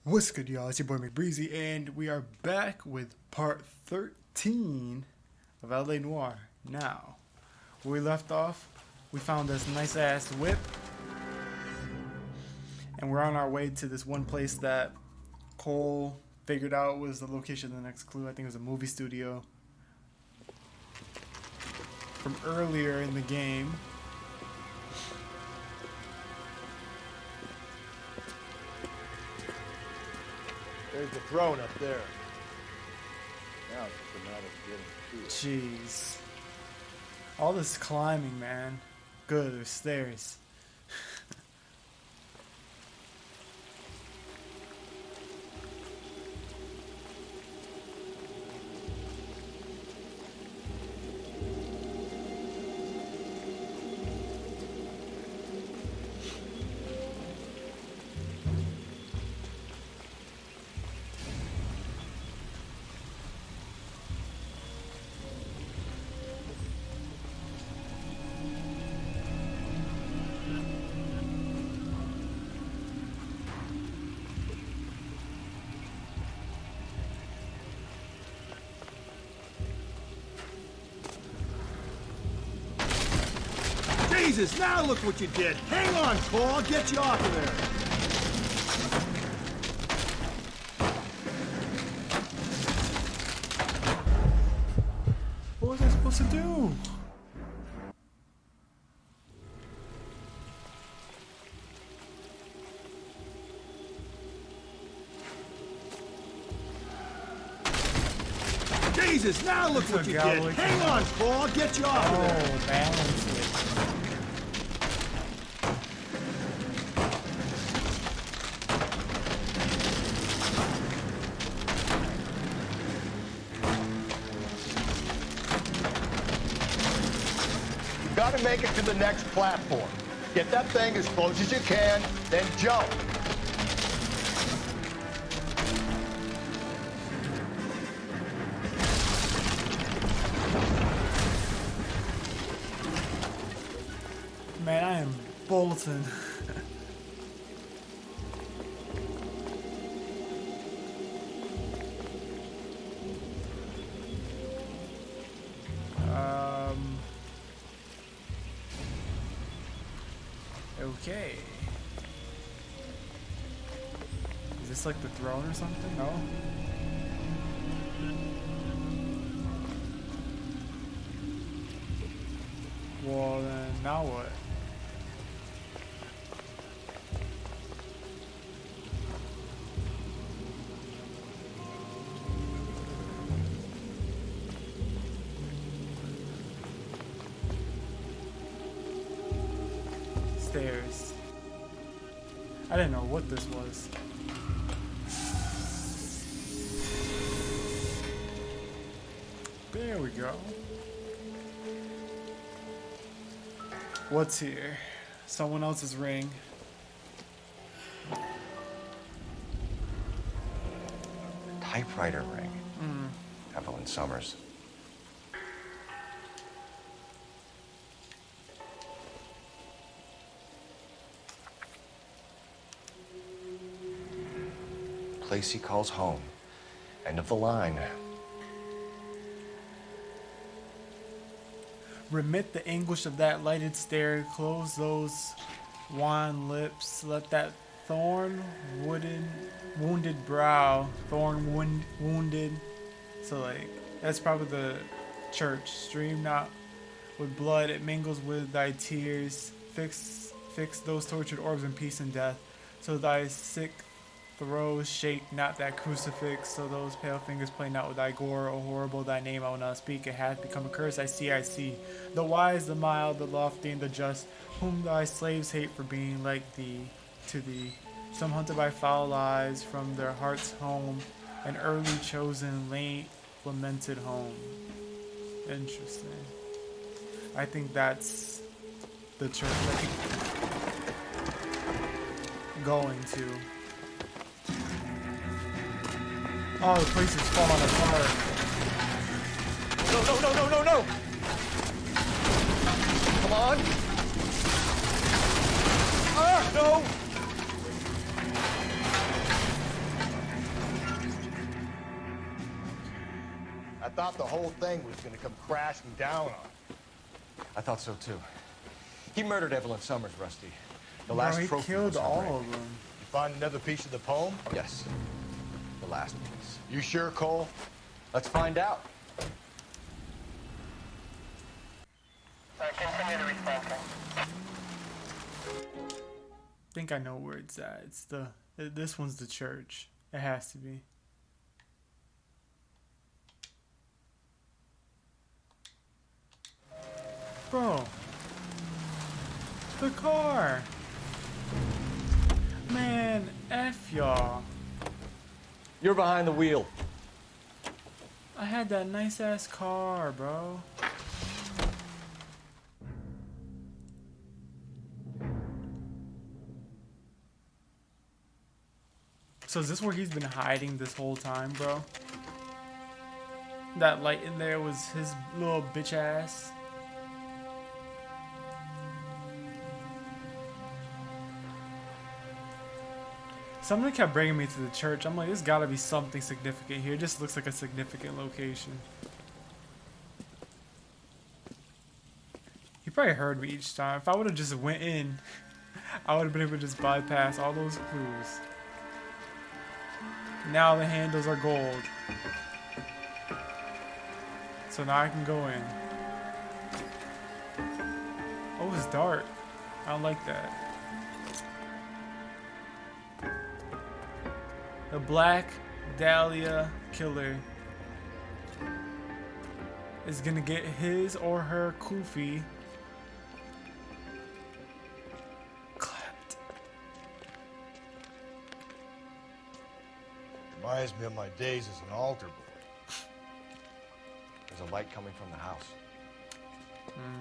What's good, y'all? It's your boy McBreezy, and we are back with part 13 of LA Noire. Now, where we left off, we found this nice ass whip, and we're on our way to this one place that Cole figured out was the location of the next clue. I think it was a movie studio from earlier in the game. There's the throne up there. Now it's just a matter of getting to it. Jeez. All this climbing, man. Good, there's stairs. Jesus, now look what you did! Hang on, Cole, I'll get you off of there! What was I supposed to do? Jesus, now look what you did! Hang on, Cole, I'll get you off of there! Oh, balance it. Gotta make it to the next platform. Get that thing as close as you can, then jump. Man, I am bolting. Okay. Is this like the throne or something? No? Well, then now what? Stairs. I didn't know what this was. There we go. What's here? Someone else's ring. Typewriter ring. Evelyn Summers. Place he calls home. End of the line. Remit the anguish of that lighted stare. Close those wan lips. Let that wounded brow. Wounded. So like, that's probably the church. Stream not with blood. It mingles with thy tears. Fix those tortured orbs in peace and death. So thy sick throes shake not that crucifix, so those pale fingers play not with thy gore. O horrible thy name I will not speak, it hath become a curse. I see. The wise, the mild, the lofty, and the just, whom thy slaves hate for being like thee, to thee. Some hunted by foul eyes from their heart's home, an early chosen, late lamented home. Interesting. I think that's the church going to. Oh, the place is falling apart. No! Come on! Ah, no! I thought the whole thing was gonna come crashing down on him. I thought so too. He murdered Evelyn Summers, Rusty. The Bro, last he trophy killed was her all brain. of them. You find another piece of the poem? Yes. The last piece. You sure, Cole? Let's find out. Continue to respond. I think I know where it's at. It's this one's the church. It has to be. Bro. The car. Man, F y'all. You're behind the wheel. I had that nice ass car, bro. So is this where he's been hiding this whole time, bro? That light in there was his little bitch ass. Someone kept bringing me to the church. I'm like, there's gotta be something significant here. It just looks like a significant location. He probably heard me each time. If I would have just went in, I would have been able to just bypass all those clues. Now the handles are gold. So now I can go in. Oh, it's dark. I don't like that. The Black Dahlia Killer is gonna get his or her kufi clapped. Reminds me of my days as an altar boy. There's a light coming from the house.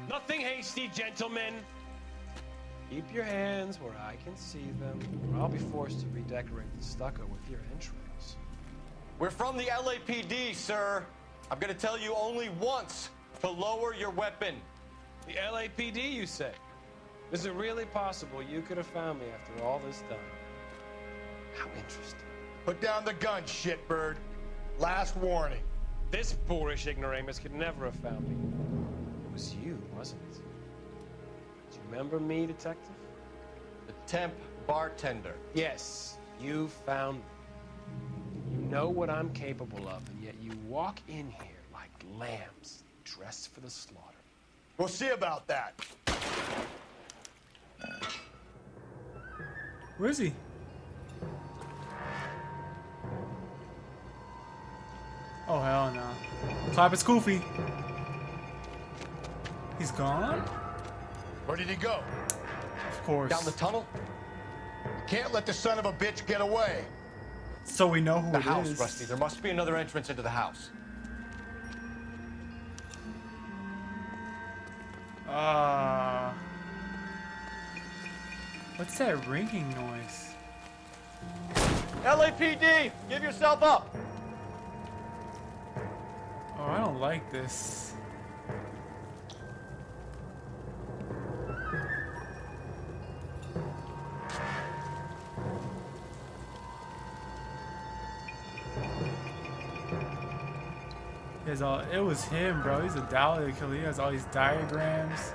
Nothing hasty, gentlemen. Keep your hands where I can see them, or I'll be forced to redecorate the stucco with your entrails. We're from the LAPD, sir. I'm gonna tell you only once to lower your weapon. The LAPD, you say? Is it really possible you could have found me after all this time? How interesting. Put down the gun, shitbird. Last warning. This boorish ignoramus could never have found me. It was you, wasn't it? Do you remember me, detective? The temp bartender. Yes, you found me. You know what I'm capable of, and yet you walk in here like lambs dressed for the slaughter. We'll see about that. Where is he? Oh, hell no. Clap his goofy. He's gone? Where did he go? Of course. Down the tunnel? You can't let the son of a bitch get away. So we know who The it house, is. Rusty. There must be another entrance into the house. What's that ringing noise? LAPD! Give yourself up! Oh, I don't like this. It was him, bro. He's a Dahlia killer. He has all these diagrams.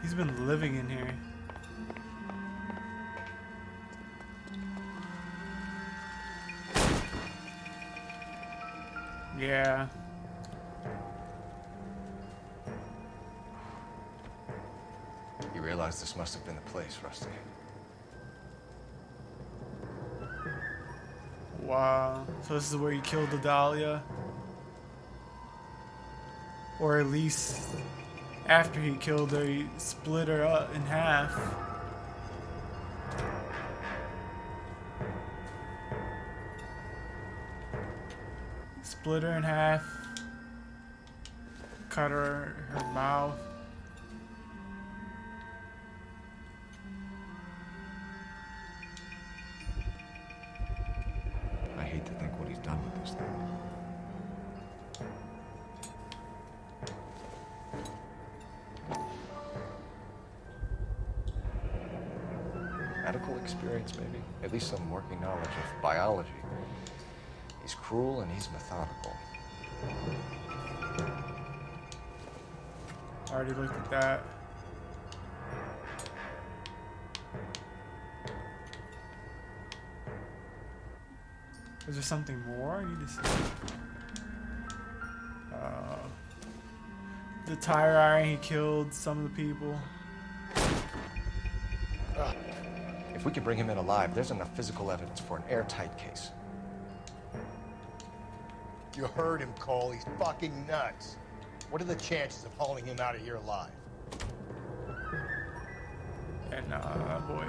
He's been living in here. Yeah. You realize this must have been the place, Rusty. Wow. So this is where he killed the Dahlia? Or at least after he killed her, he split her up in half. Split her in half. Cut her mouth. I hate to think what he's done with this thing. experience, maybe. At least some working knowledge of biology. He's cruel and he's methodical. I already looked at that. Is there something more I need to see? The tire iron, he killed some of the people. If we can bring him in alive, there's enough physical evidence for an airtight case. You heard him, Cole. He's fucking nuts. What are the chances of hauling him out of here alive? And, boy.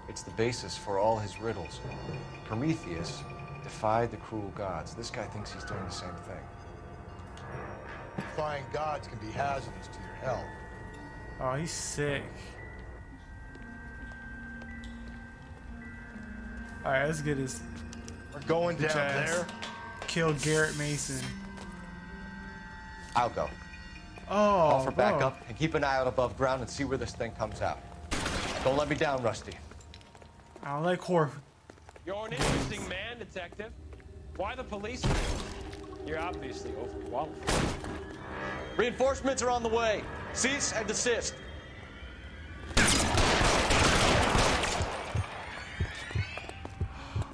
It's the basis for all his riddles. Prometheus defied the cruel gods. This guy thinks he's doing the same thing. Defying gods can be hazardous to your health. Oh, he's sick. Alright, let's get his... We're going down there. Kill Garrett Mason. I'll go. Oh, Call for bro. backup and keep an eye out above ground and see where this thing comes out. Don't let me down, Rusty. I don't like horror. You're an interesting man, Detective. Why the police? You're obviously overqualified. Reinforcements are on the way. Cease and desist.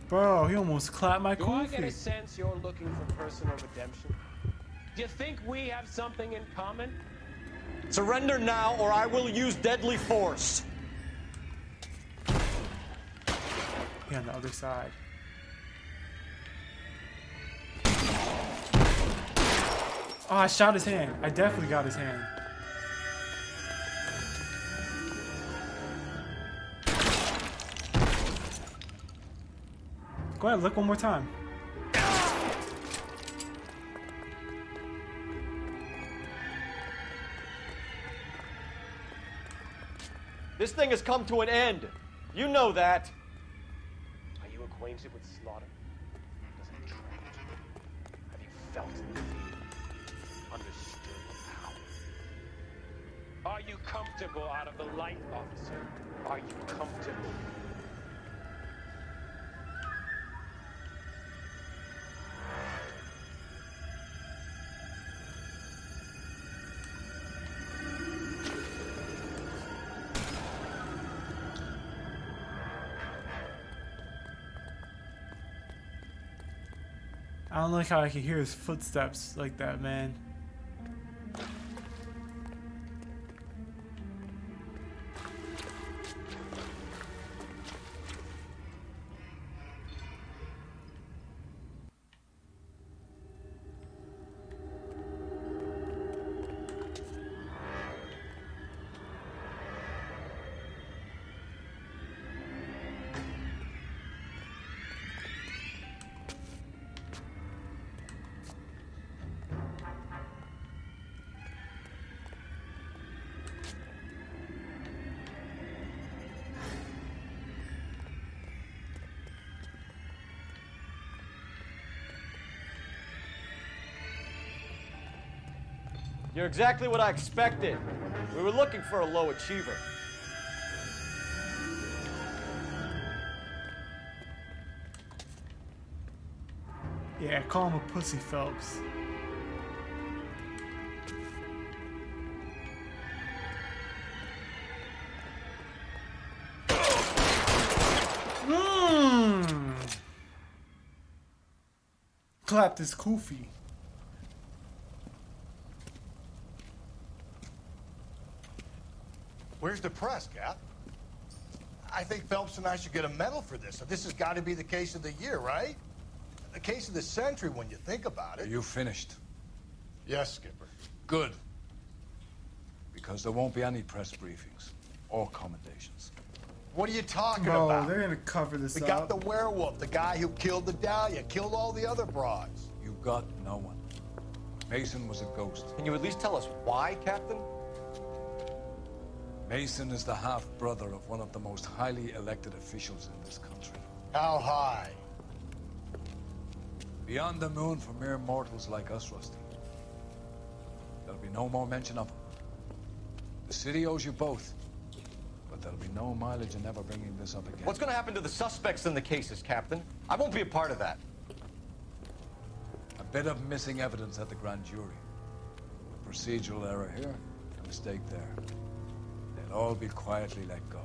Bro, he almost clapped my Do I get a koofy. sense you're looking for personal redemption? Do you think we have something in common? Surrender now or I will use deadly force. He on the other side. Oh, I shot his hand. I definitely got his hand. Go ahead, look one more time. This thing has come to an end. You know that. Are you acquainted with slaughter? Does it attract you? Have you felt the pain? Understood how? Are you comfortable out of the light, officer? Are you comfortable? I don't like how I can hear his footsteps like that, man. You're exactly what I expected. We were looking for a low achiever. Yeah, call him a pussy, Phelps. Clapped his koofy. Where's the press, Cap? I think Phelps and I should get a medal for this. So this has got to be the case of the year, right? The case of the century when you think about it. Are you finished? Yes, Skipper. Good. Because there won't be any press briefings or commendations. What are you talking Bro, about? they're gonna cover this We up. got the werewolf, the guy who killed the Dahlia, killed all the other broads. You got no one. Mason was a ghost. Can you at least tell us why, Captain? Mason is the half-brother of one of the most highly elected officials in this country. How high? Beyond the moon for mere mortals like us, Rusty. There'll be no more mention of him. The city owes you both, but but there'll be no mileage in ever bringing this up again. What's going to happen to the suspects in the cases, Captain? I won't be a part of that. A bit of missing evidence at the grand jury. A procedural error here, a mistake there. They'll all be quietly let go.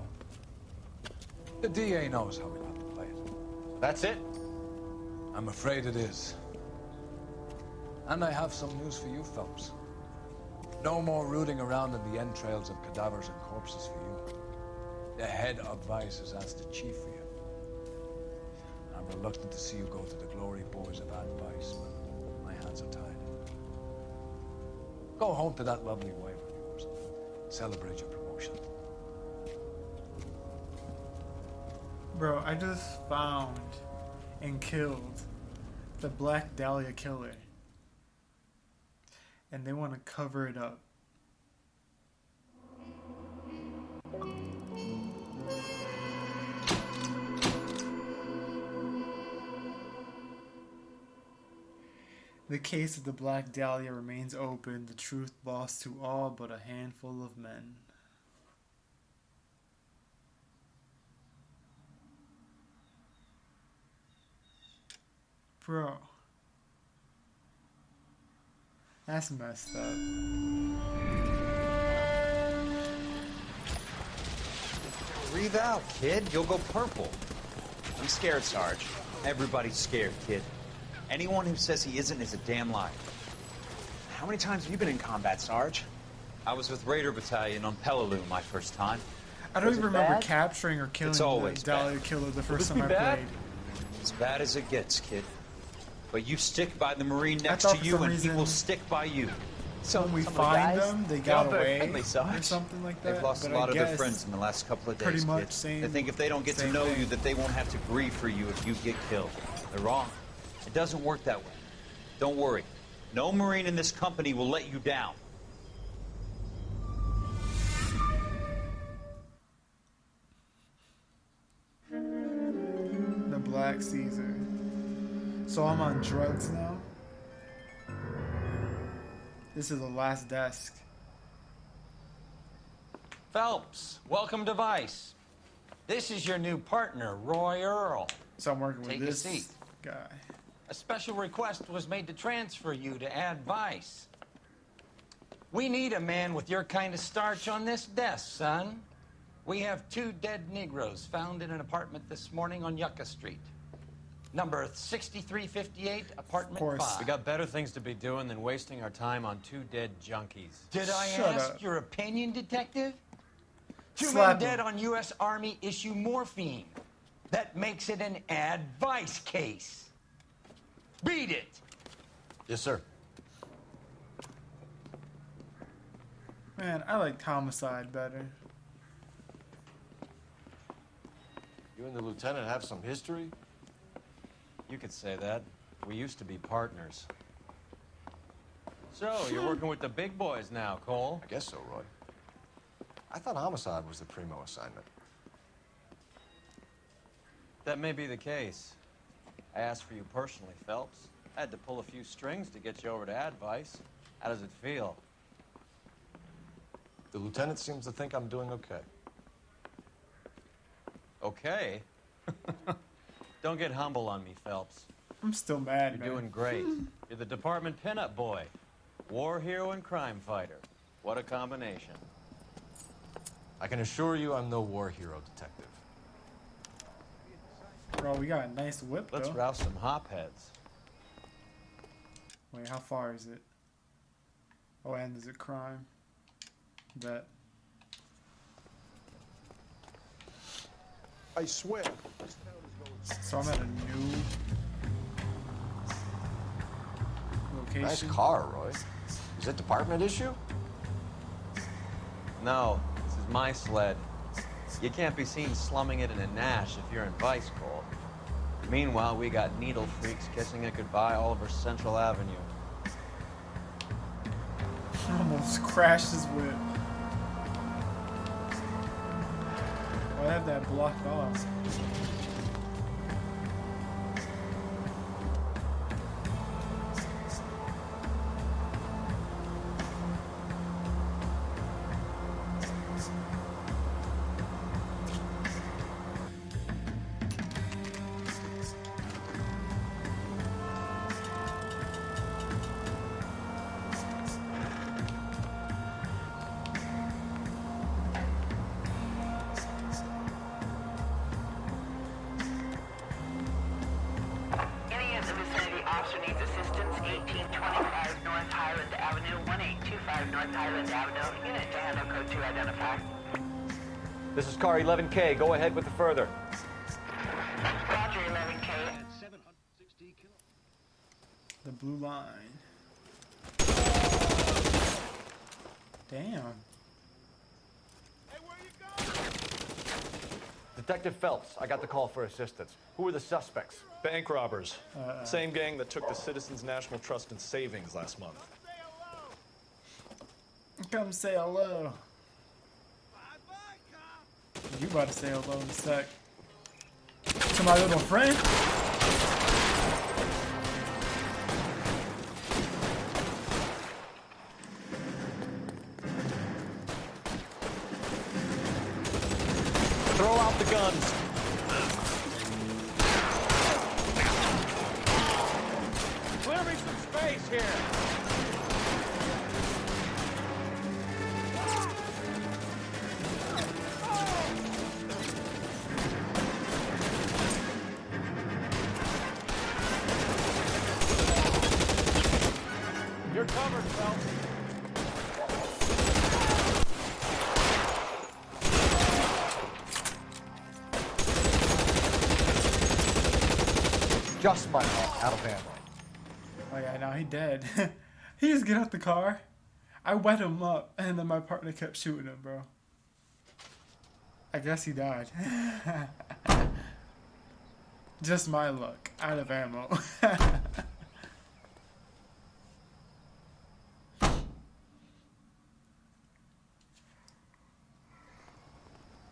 The DA knows how we got to play it. That's it? I'm afraid it is. And I have some news for you, Phelps. No more rooting around in the entrails of cadavers and corpses for you. The head of Vice has asked the chief for you. I'm reluctant to see you go to the glory boys of Vice, but my hands are tied. Go home to that lovely wife of yours. Celebrate your promotion. Bro, I just found and killed the Black Dahlia killer. And they want to cover it up. The case of the Black Dahlia remains open, the truth lost to all but a handful of men. Bro. That's messed up. Breathe out, kid. You'll go purple. I'm scared, Sarge. Everybody's scared, kid. Anyone who says he isn't is a damn liar. How many times have you been in combat, Sarge? I was with Raider Battalion on Peleliu my first time. I don't Was even it remember bad? capturing or killing It's the always Dahlia bad. killer the Will first this time be I bad? played. As bad as it gets, kid. But you stick by the Marine next thought to for you, some and he reason- will stick by you. So when we some of the find guys, them, they they're got all very away friendly, or Sarge. something like that. They've lost but a lot I of their guess friends in the last couple of days, pretty much kid. same- They think if they don't get to same know thing. you, that they won't have to grieve for you if you get killed. They're wrong. It doesn't work that way. Don't worry. No Marine in this company will let you down. The Black Caesar. So I'm on drugs now? This is the last desk. Phelps, welcome to Vice. This is your new partner, Roy Earl. So I'm working Take with a this seat. guy. A special request was made to transfer you to Ad Vice. We need a man with your kind of starch on this desk, son. We have 2 dead Negroes found in an apartment this morning on Yucca Street. Number 6358, apartment course. 5. We got better things to be doing than wasting our time on 2 dead junkies. Did I Shut ask up. your opinion, detective? 2 Slap men dead him. on U.S. Army issue morphine. That makes it an advice case. Beat it. Yes, sir. Man, I liked Homicide better. You and the lieutenant have some history? You could say that. We used to be partners. So, you're working with the big boys now, Cole. I guess so, Roy. I thought homicide was the primo assignment. That may be the case. I asked for you personally, Phelps. I had to pull a few strings to get you over to Advice. How does it feel? The lieutenant seems to think I'm doing okay. Okay. Don't get humble on me, Phelps. I'm still mad, You're man. doing great. You're the department pinup boy. War hero and crime fighter. What a combination. I can assure you I'm no war hero detective. Bro, we got a nice whip, Let's though. rouse some hopheads. Wait, how far is it? Oh, and is it crime? Bet. I swear. So I'm at a new location. Nice car, Roy. Is it department issue? No, this is my sled. You can't be seen slumming it in a Nash if you're in Vice, Cole. Meanwhile, we got needle freaks kissing it goodbye all over Central Avenue. Almost crashed his whip. Why have that blocked off? 25 North Highland Avenue. Unit to handle code 2 identify. This is car 11K. Go ahead with the further. Roger, 11K. The blue line. Damn. Detective Phelps, I got the call for assistance. Who are the suspects? Bank robbers. Same gang that took the Citizens National Trust and Savings last month. Come say hello. You about to say hello in a sec. To my little friend. Throw out the guns. Clear me some space here. You're covered, Phelps. Just my fault, out of ammo. Oh yeah, now he dead. He just get out the car. I wet him up, and then my partner kept shooting him, bro. I guess he died. Just my luck, out of ammo.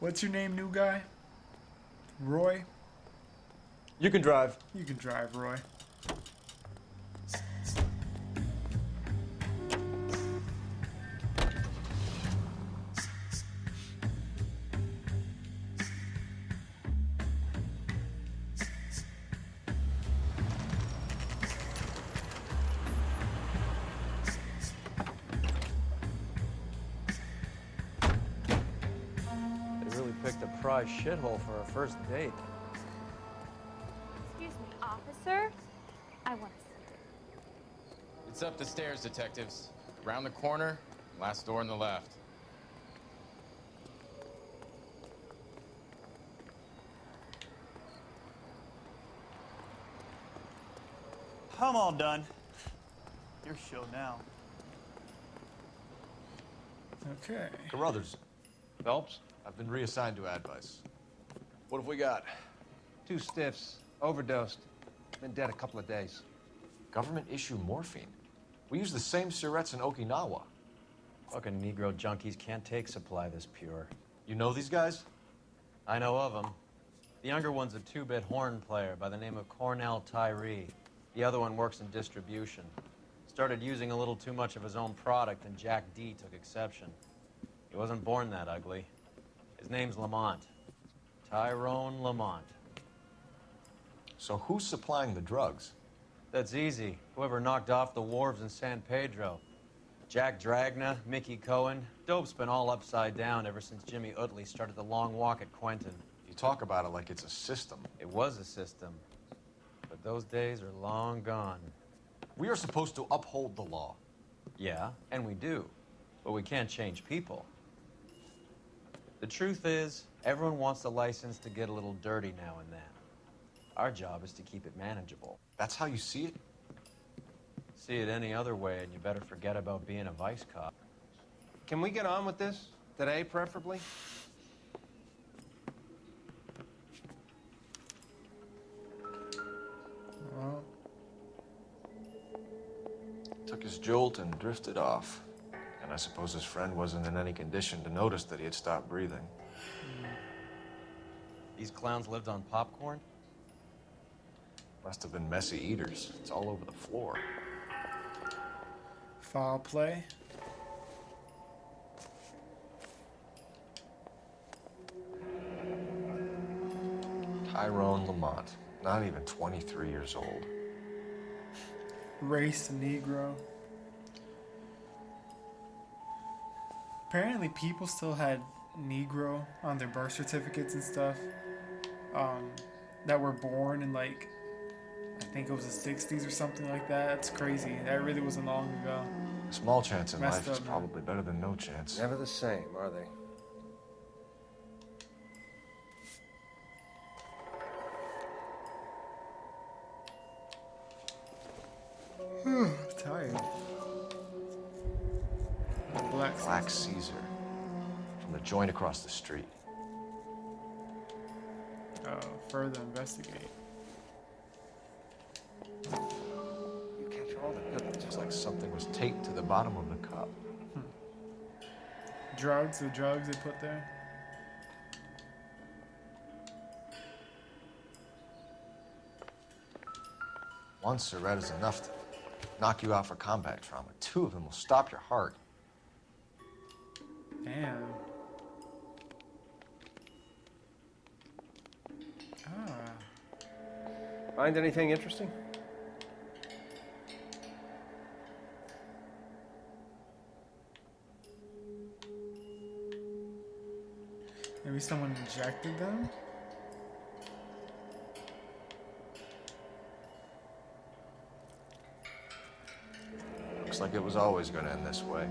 What's your name, new guy? Roy? You can drive. You can drive, Roy. They really picked a prize shithole for our first date. Excuse me, officer? I want to see. It's up the stairs, detectives. Around the corner, last door on the left. I'm all done. Your show now. Okay. Carruthers, Phelps? I've been reassigned to Advice. What have we got? 2 stiffs, overdosed, been dead a couple of days. Government issue morphine. We use the same syrettes in Okinawa. Fucking Negro junkies can't take supply this pure. You know these guys? I know of them. The younger one's a 2-bit horn player by the name of Cornell Tyree. The other one works in distribution. Started using a little too much of his own product, and Jack D took exception. He wasn't born that ugly. His name's Lamont. Tyrone Lamont. So who's supplying the drugs? That's easy. Whoever knocked off the wharves in San Pedro. Jack Dragna, Mickey Cohen. Dope's been all upside down ever since Jimmy Utley started the long walk at Quentin. You talk about it like it's a system. It was a system. But those days are long gone. We are supposed to uphold the law. Yeah, and we do. But we can't change people. The truth is, everyone wants the license to get a little dirty now and then. Our job is to keep it manageable. That's how you see it? See it any other way, and you better forget about being a vice cop. Can we get on with this? Today, preferably? Well, Took his jolt and drifted off. And I suppose his friend wasn't in any condition to notice that he had stopped breathing. These clowns lived on popcorn? Must have been messy eaters. It's all over the floor. foul play. Tyrone Lamont, not even 23 years old. Race Negro. Apparently people still had Negro on their birth certificates and stuff. That were born in like, I think it was the 60s or something like that. That's crazy. That really wasn't long ago. A small chance in Messed life is up, man. probably better than no chance. Never the same, are they? Tired. Black Caesar. From the joint across the street. Further investigate. You catch all the good ones. Looks like something was taped to the bottom of the cup. Drugs, the drugs they put there. One cigarette is enough to knock you out for combat trauma. 2 of them will stop your heart. Damn. Find anything interesting? Maybe someone injected them? Looks like it was always going to end this way.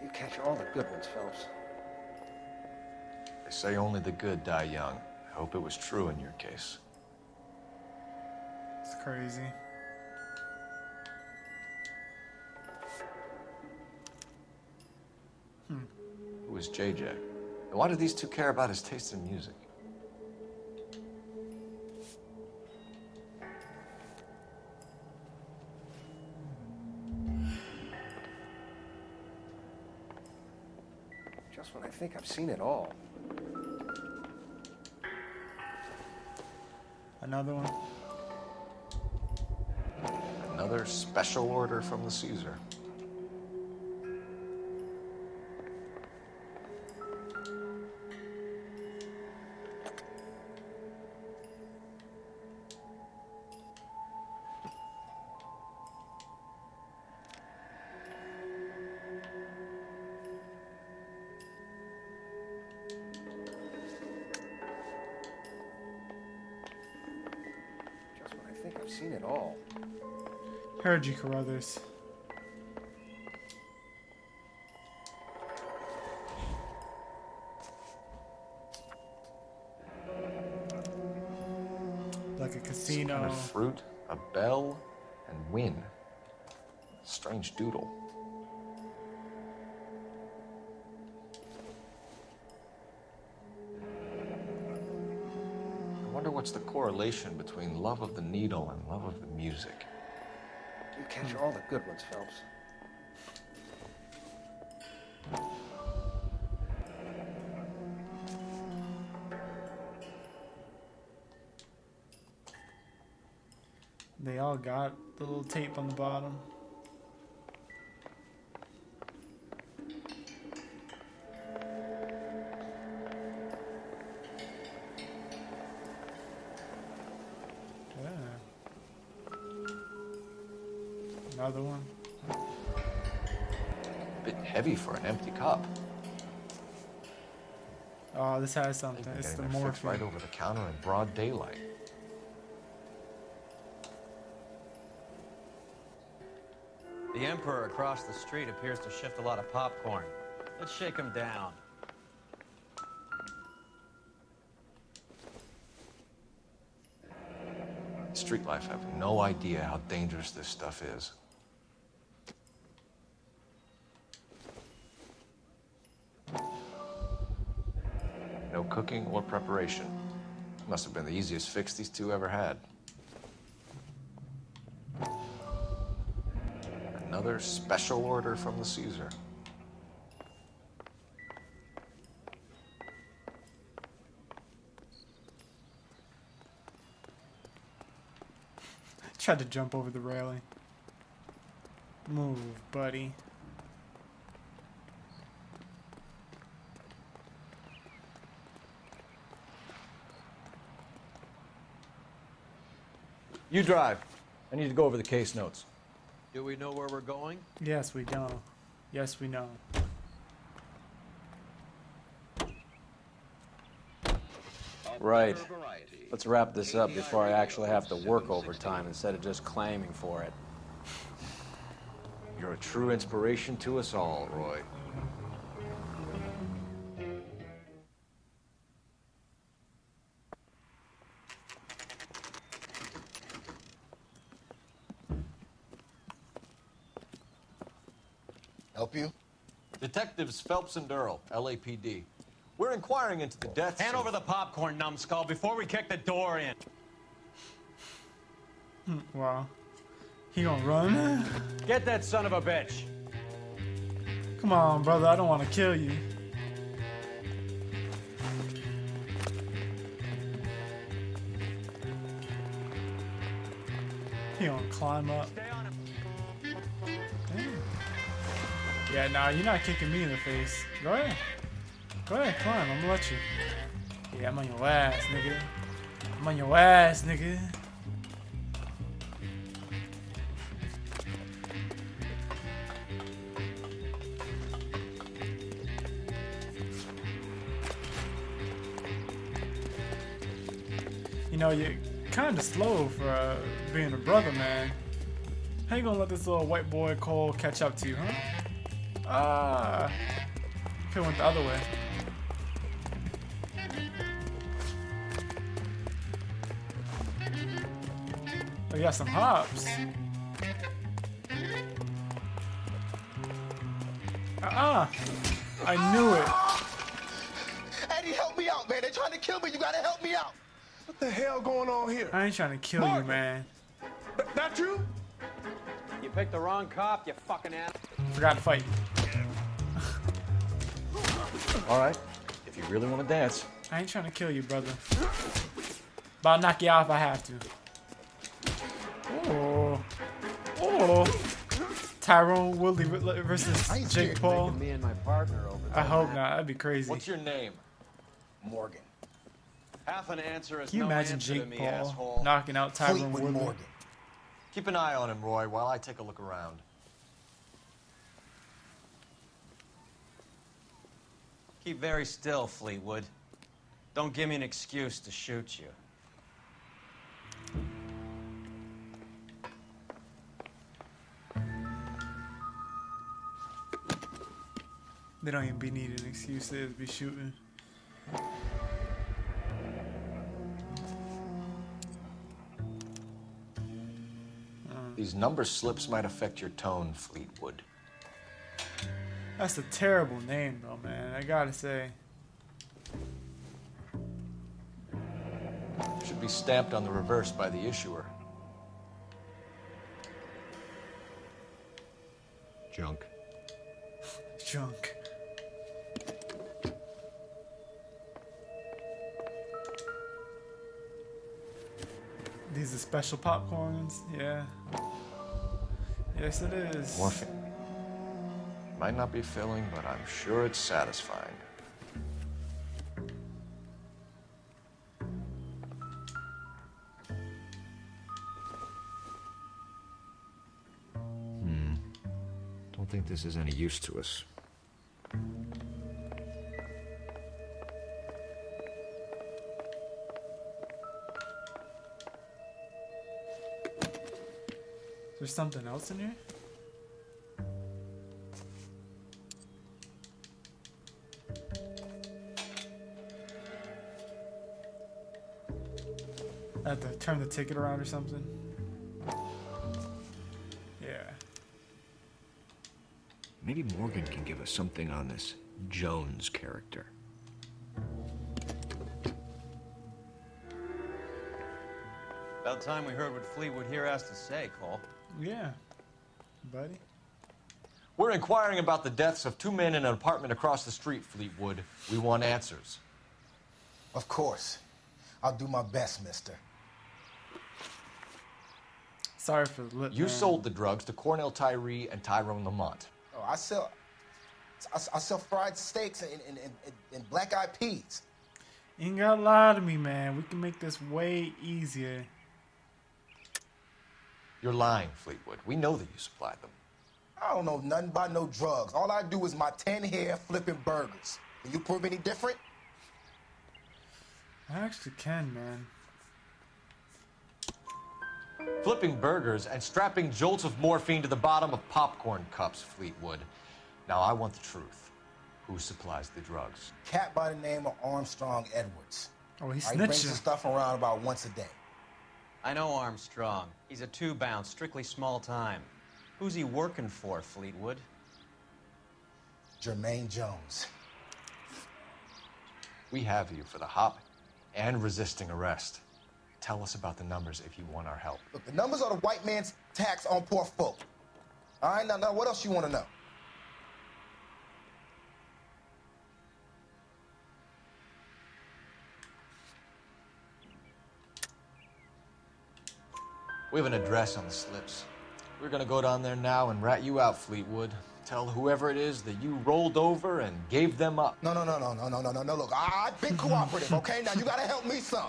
You catch all the good ones, Phelps. They say only the good die young. I hope it was true in your case. It's crazy. Who is JJ? And why do these two care about his taste in music? Just when I think I've seen it all. Another one. Another special order from the Caesar. I've seen it all. Heard you, Carruthers. Like a casino. Some kind of fruit, a bell, and win. Strange doodle. I wonder what's the correlation between love of the needle and love of the music. You catch all the good ones, Phelps. They all got the little tape on the bottom. Another one. A bit heavy for an empty cup. Oh, this has something. It's the Getting their fix morphine. right over the counter in broad daylight. The Emperor across the street appears to shift a lot of popcorn. Let's shake him down. Street life have no idea how dangerous this stuff is. No cooking or preparation. Must have been the easiest fix these two ever had. Another special order from the Caesar. Tried to jump over the railing. Move, buddy. You drive. I need to go over the case notes. Do we know where we're going? Yes, we know. Yes, we know. Right. Let's wrap this up before I actually have to work overtime instead of just claiming for it. You're a true inspiration to us all, Roy. Help you? Detectives Phelps and Durrell, LAPD. We're inquiring into the deaths Hand of... over the popcorn, numbskull, before we kick the door in. Wow. He gonna run? Get that son of a bitch! Come on, brother. I don't want to kill you. He gonna climb up. Damn. Yeah, nah, you're not kicking me in the face. Go ahead. Go ahead, climb. I'm gonna let you. Yeah, I'm on your ass, nigga. I'm on your ass, nigga. You know, you're kind of slow for being a brother, man. How you gonna let this little white boy Cole catch up to you, huh? Ah, could've went the other way. Oh, you got some hops. I knew it. Eddie, help me out, man. They're trying to kill me. You gotta help me out. What the hell going on here? I ain't trying to kill you, man. Not you? You picked the wrong cop, you fucking ass. Forgot to fight. All right, if you really want to dance. I ain't trying to kill you, brother. But I'll knock you out if I have to. Oh. Oh. Tyrone Woodley versus Jake Paul. Me and my partner over there. I hope not. That'd be crazy. What's your name? Morgan. Half an answer is Can you no imagine answer to Jake me, Paul asshole. knocking out Tyrone Fleetwood Woodley? Morgan. Keep an eye on him, Roy, while I take a look around. Keep very still, Fleetwood. Don't give me an excuse to shoot you. They don't even be needing an excuse to be shooting. These number slips might affect your tone, Fleetwood. That's a terrible name, though, man. I gotta say. Should be stamped on the reverse by the issuer. Junk. Junk. These are special popcorns, yeah. Yes, it is. Morphine. Might not be filling, but I'm sure it's satisfying. Don't think this is any use to us. Is there something else in here? I have to turn the ticket around or something. Yeah. Maybe Morgan can give us something on this Jones character. About time we heard what Fleetwood here has to say, Cole. Yeah, buddy. We're inquiring about the deaths of two men in an apartment across the street, Fleetwood. We want answers. Of course. I'll do my best, mister. Sorry for the lip, You man. sold the drugs to Cornell Tyree and Tyrone Lamont. Oh, I sell fried steaks and black-eyed peas. You ain't gotta lie to me, man. We can make this way easier. You're lying, Fleetwood. We know that you supplied them. I don't know nothing about no drugs. All I do is my 10 hair flipping burgers. Can you prove any different? I actually can, man. Flipping burgers and strapping jolts of morphine to the bottom of popcorn cups, Fleetwood. Now I want the truth. Who supplies the drugs? Cat by the name of Armstrong Edwards. Oh, he's He brings snitching. his stuff around about once a day. I know Armstrong. He's a two-bounce, strictly small time. Who's he working for, Fleetwood? Jermaine Jones. We have you for the hop and resisting arrest. Tell us about the numbers if you want our help. Look, the numbers are the white man's tax on poor folk. All right, now what else you want to know? We have an address on the slips. We're gonna go down there now and rat you out, Fleetwood. Tell whoever it is that you rolled over and gave them up. No. Look, I've been cooperative, okay? Now you gotta help me some.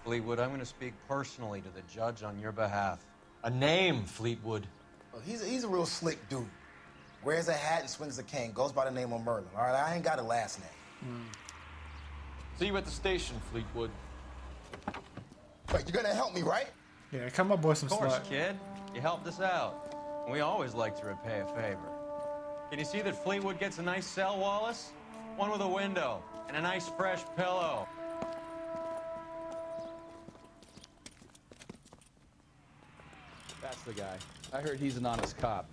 Fleetwood, I'm going to speak personally to the judge on your behalf. A name, Fleetwood. Look, he's a real slick dude. Wears a hat and swings a cane. Goes by the name of Merlin. All right, I ain't got a last name. See you at the station, Fleetwood. Wait, you're gonna help me, right? Yeah, cut my boy some Of course, slack. kid. You helped us out. We always like to repay a favor. Can you see that Fleetwood gets a nice cell, Wallace? One with a window and a nice fresh pillow. That's the guy. I heard he's an honest cop.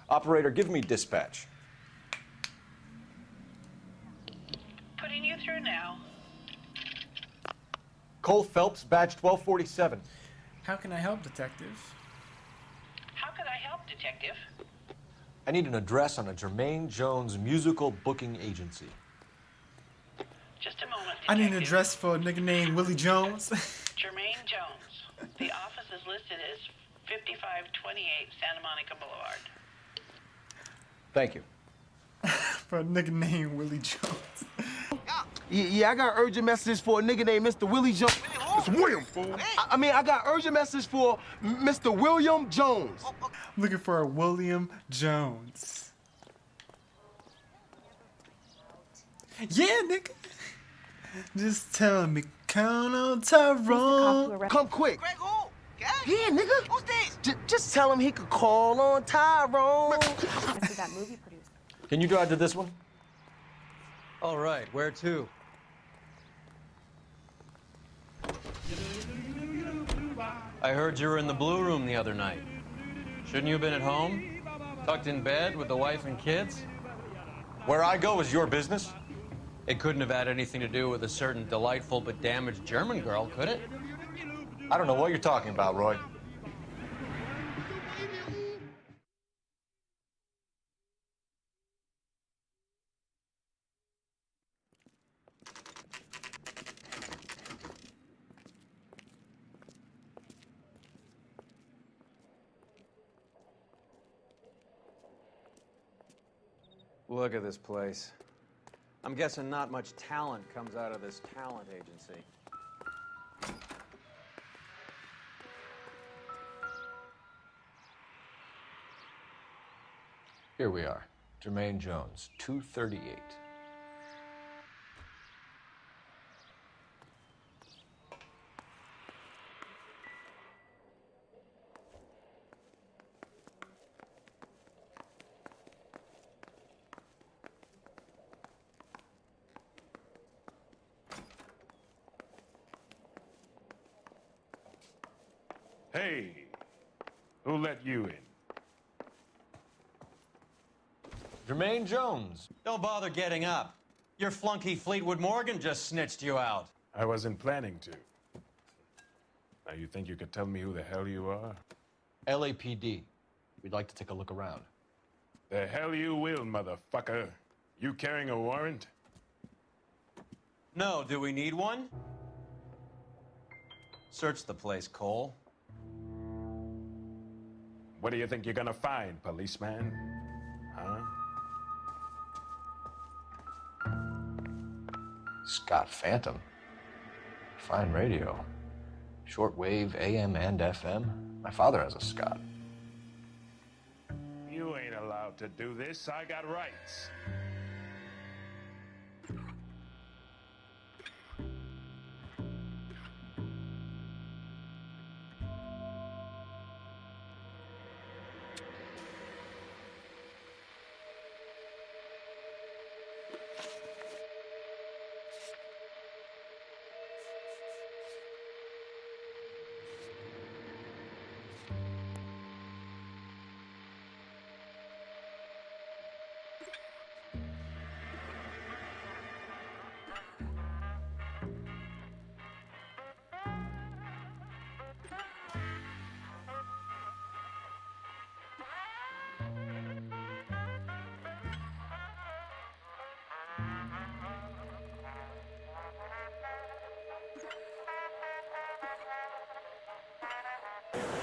Operator, give me dispatch. Putting you through now. Cole Phelps, badge 1247. How can I help, detective? How could I help, detective? I need an address on a Jermaine Jones musical booking agency. Just a moment, I need an detective. address for a nigga named Willie Jones. Jermaine Jones. The office is listed as 5528 Santa Monica Boulevard. Thank you. For a nigga named Willie Jones. Yeah, I got urgent messages for a nigga named Mr. Willie Jones. It's William, fool. I mean, I got urgent message for Mr. William Jones. I'm looking for a William Jones. Yeah, nigga. Just tell me, Colonel Tyrone. Come quick. Yeah, nigga. Who's this? Just tell him he could call on Tyrone. That movie producer. Can you drive to this one? All right, where to? I heard you were in the Blue Room the other night. Shouldn't you have been at home? Tucked in bed with the wife and kids? Where I go is your business. It couldn't have had anything to do with a certain delightful but damaged German girl, could it? I don't know what you're talking about, Roy. Look at this place. I'm guessing not much talent comes out of this talent agency. Here we are. Jermaine Jones, 238. Hey, who let you in? Jermaine Jones. Don't bother getting up. Your flunky Fleetwood Morgan just snitched you out. I wasn't planning to. Now, you think you could tell me who the hell you are? LAPD. We'd like to take a look around. The hell you will, motherfucker. You carrying a warrant? No, do we need one? Search the place, Cole. What do you think you're gonna find, policeman? Huh? Scott Phantom. Fine radio. Shortwave AM and FM. My father has a Scott. You ain't allowed to do this. I got rights.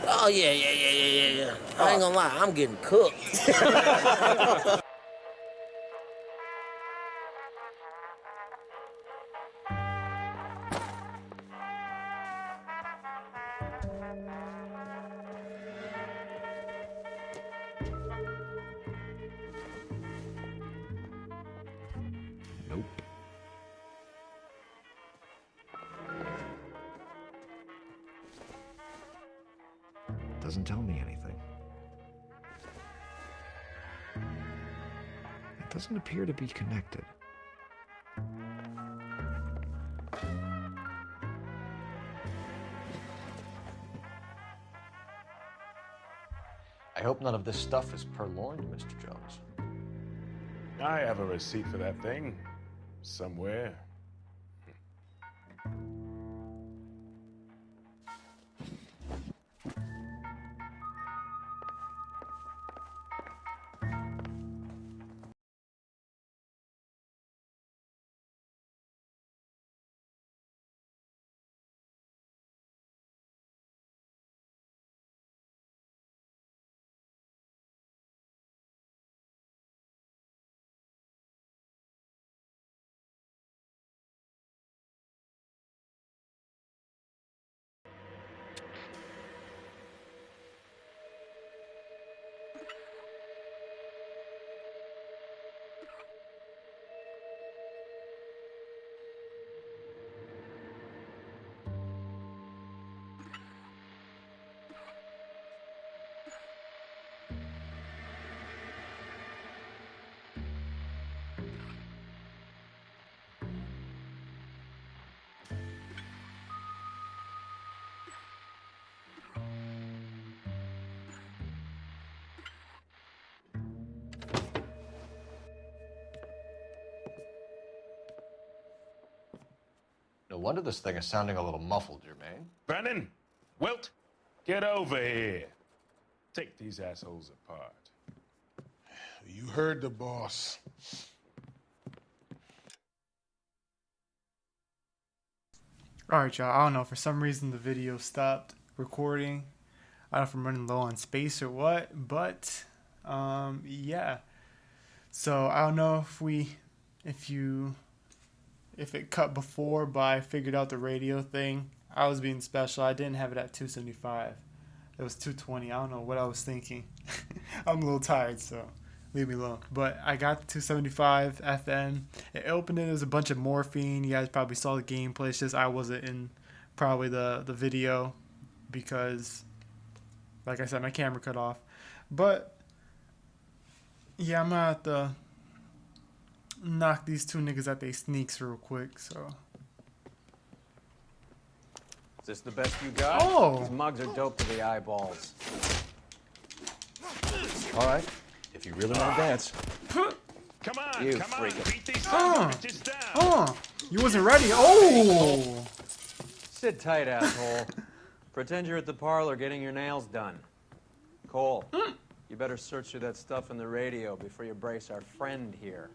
Oh, yeah. I ain't gonna lie, I'm getting cooked. Nope. Doesn't tell me anything. It doesn't appear to be connected. I hope none of this stuff is purloined, Mr. Jones. I have a receipt for that thing. Somewhere. No wonder this thing is sounding a little muffled, Jermaine. Brennan, Wilt, get over here. Take these assholes apart. You heard the boss. Alright, y'all. I don't know. For some reason, the video stopped recording. I don't know if I'm running low on space or what, but yeah. So I don't know if it cut before, but I figured out the radio thing. I was being special. I didn't have it at 275. It was 220. I don't know what I was thinking. I'm a little tired, so leave me alone. But I got the 275 FM. It opened it as a bunch of morphine. You guys probably saw the gameplay. It's just I wasn't in probably the video because, like I said, my camera cut off. But yeah, I'm gonna have to knock these two niggas at they sneaks real quick. So. Is this the best you got? Oh! These mugs are dope to the eyeballs. All right, if you really want to dance. Come on, You come on, freaking- beat these bitches down. You wasn't ready. Oh! Sit tight, asshole. Pretend you're at the parlor getting your nails done. Cole, you better search through that stuff in the radio before you brace our friend here.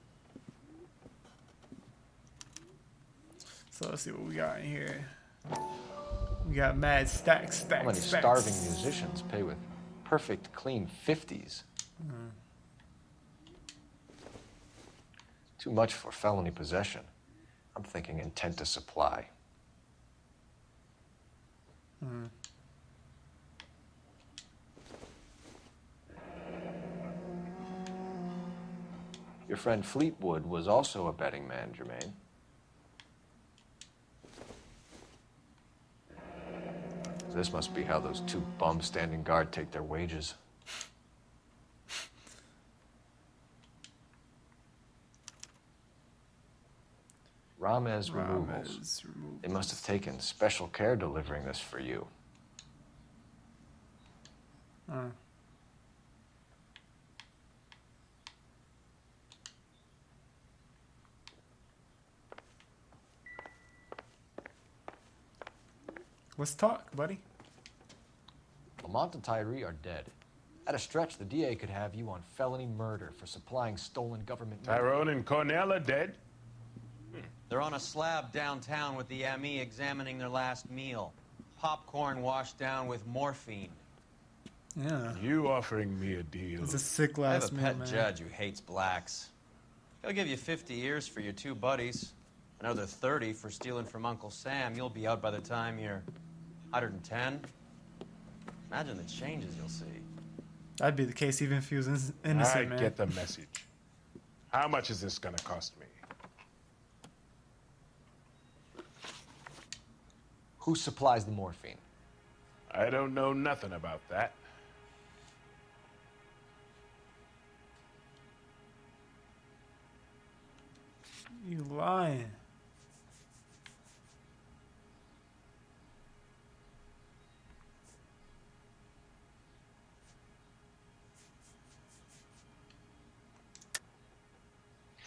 So let's see what we got in here. We got mad stacks. How many starving musicians pay with perfect, clean 50s? Too much for felony possession. I'm thinking intent to supply. Your friend Fleetwood was also a betting man, Jermaine. This must be how those two bums standing guard take their wages. Ramez removals. They must have taken special care delivering this for you. Let's talk, buddy. Lamont and Tyree are dead. At a stretch, the DA could have you on felony murder for supplying stolen government money. Tyrone and Cornell are dead? They're on a slab downtown with the ME examining their last meal. Popcorn washed down with morphine. Yeah. You offering me a deal? It's a sick I have last a meal, pet man. judge who hates blacks. He'll give you 50 years for your two buddies. Another 30 for stealing from Uncle Sam. You'll be out by the time you're 110. Imagine the changes you'll see. That'd be the case even if he was innocent, man. I get the message. How much is this gonna cost me? Who supplies the morphine? I don't know nothing about that. You lying.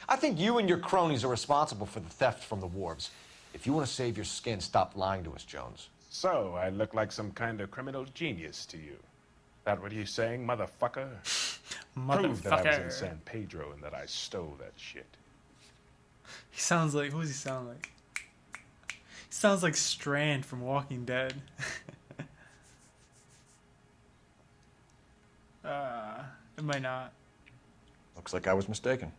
I think you and your cronies are responsible for the theft from the wharves. If you want to save your skin, stop lying to us, Jones. So, I look like some kind of criminal genius to you. That what you saying, motherfucker? Prove that I was in San Pedro and that I stole that shit. He sounds like, who does he sound like? He sounds like Strand from Walking Dead. It might not. Looks like I was mistaken.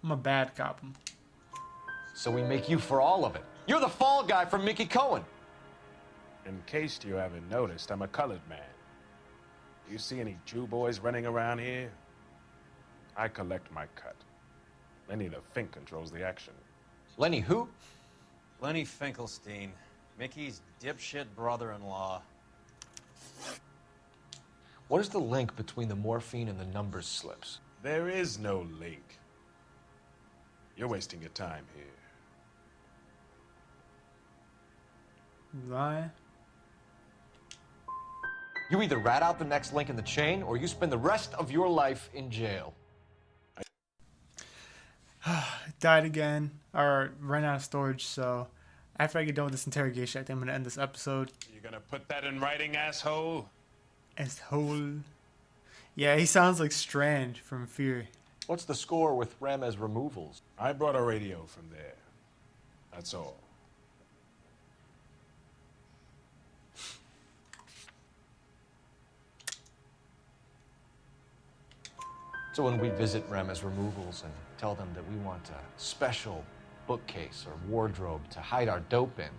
I'm a bad cop. So we make you for all of it. You're the fall guy from Mickey Cohen. In case you haven't noticed, I'm a colored man. You see any Jew boys running around here? I collect my cut. Lenny the Fink controls the action. Lenny who? Lenny Finkelstein, Mickey's dipshit brother-in-law. What is the link between the morphine and the numbers slips? There is no link. You're wasting your time here. You lying? You either rat out the next link in the chain, or you spend the rest of your life in jail. Died again, or ran out of storage, so after I get done with this interrogation, I think I'm gonna end this episode. You gonna put that in writing, asshole? Asshole. Yeah, he sounds like Strand from Fear. What's the score with Ramez removals? I brought a radio from there. That's all. So when we visit Ramez removals and tell them that we want a special bookcase or wardrobe to hide our dope in,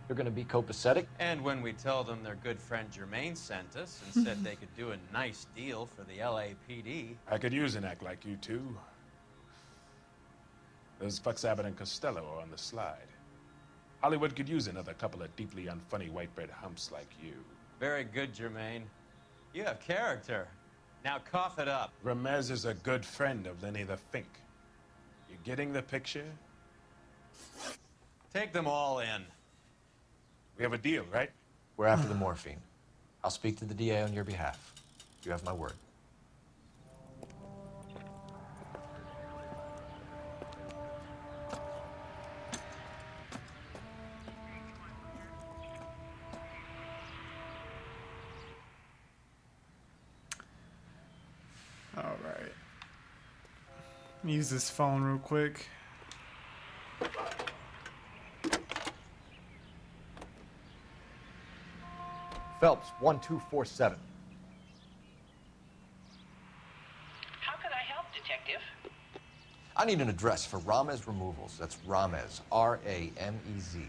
they're gonna be copacetic? And when we tell them their good friend Jermaine sent us and said they could do a nice deal for the LAPD. I could use an act like you two. Those fucks Abbott and Costello are on the slide. Hollywood could use another couple of deeply unfunny white bread humps like you. Very good, Jermaine. You have character. Now cough it up. Ramez is a good friend of Lenny the Fink. You getting the picture? Take them all in. We have a deal, right? We're after the morphine. I'll speak to the DA on your behalf. You have my word. All right. Let me use this phone real quick. Phelps, 1247. How can I help, Detective? I need an address for Ramez Removals. That's Ramez, R-A-M-E-Z.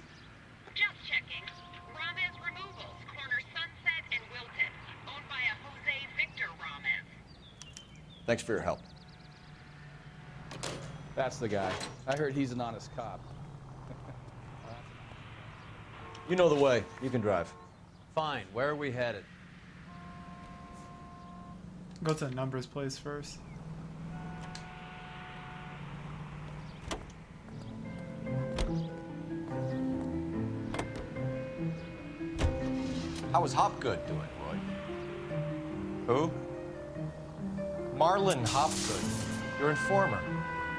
Just checking. Ramez Removals, corner Sunset and Wilton, owned by a Jose Victor Ramez. Thanks for your help. That's the guy. I heard he's an honest cop. You know the way. You can drive. Fine. Where are we headed? Go to the numbers place first. How is Hopgood doing, Roy? Who? Marlon Hopgood, your informer.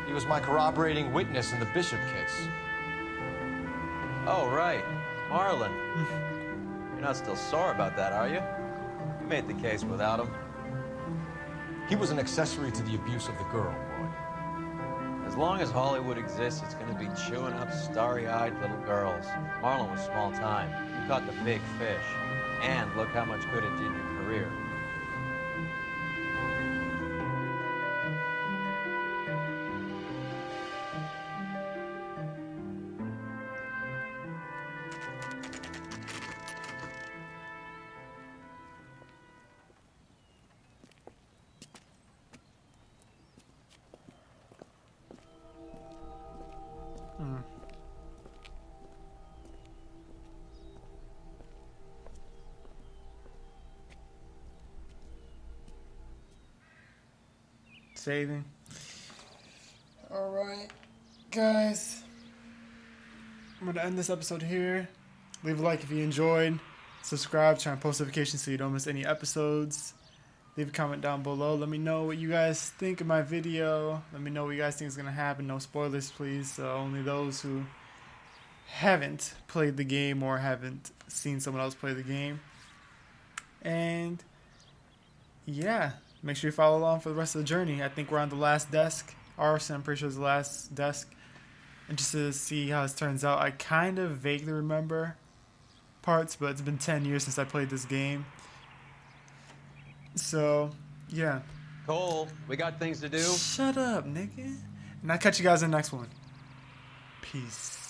He was my corroborating witness in the Bishop case. Oh, right. Marlon. You're not still sore about that, are you? You made the case without him. He was an accessory to the abuse of the girl, Roy. As long as Hollywood exists, it's going to be chewing up starry-eyed little girls. Marlon was small time. You caught the big fish. And look how much good it did your career. Saving. Alright, guys. I'm going to end this episode here. Leave a like if you enjoyed. Subscribe, turn on post notifications so you don't miss any episodes. Leave a comment down below. Let me know what you guys think of my video. Let me know what you guys think is going to happen. No spoilers, please. So only those who haven't played the game or haven't seen someone else play the game. And yeah. Make sure you follow along for the rest of the journey. I think we're on the last desk. Arson, I'm pretty sure is the last desk. Interested to see how this turns out. I kind of vaguely remember parts, but it's been 10 years since I played this game. So, yeah. Cole, we got things to do. Shut up, nigga. And I'll catch you guys in the next one. Peace.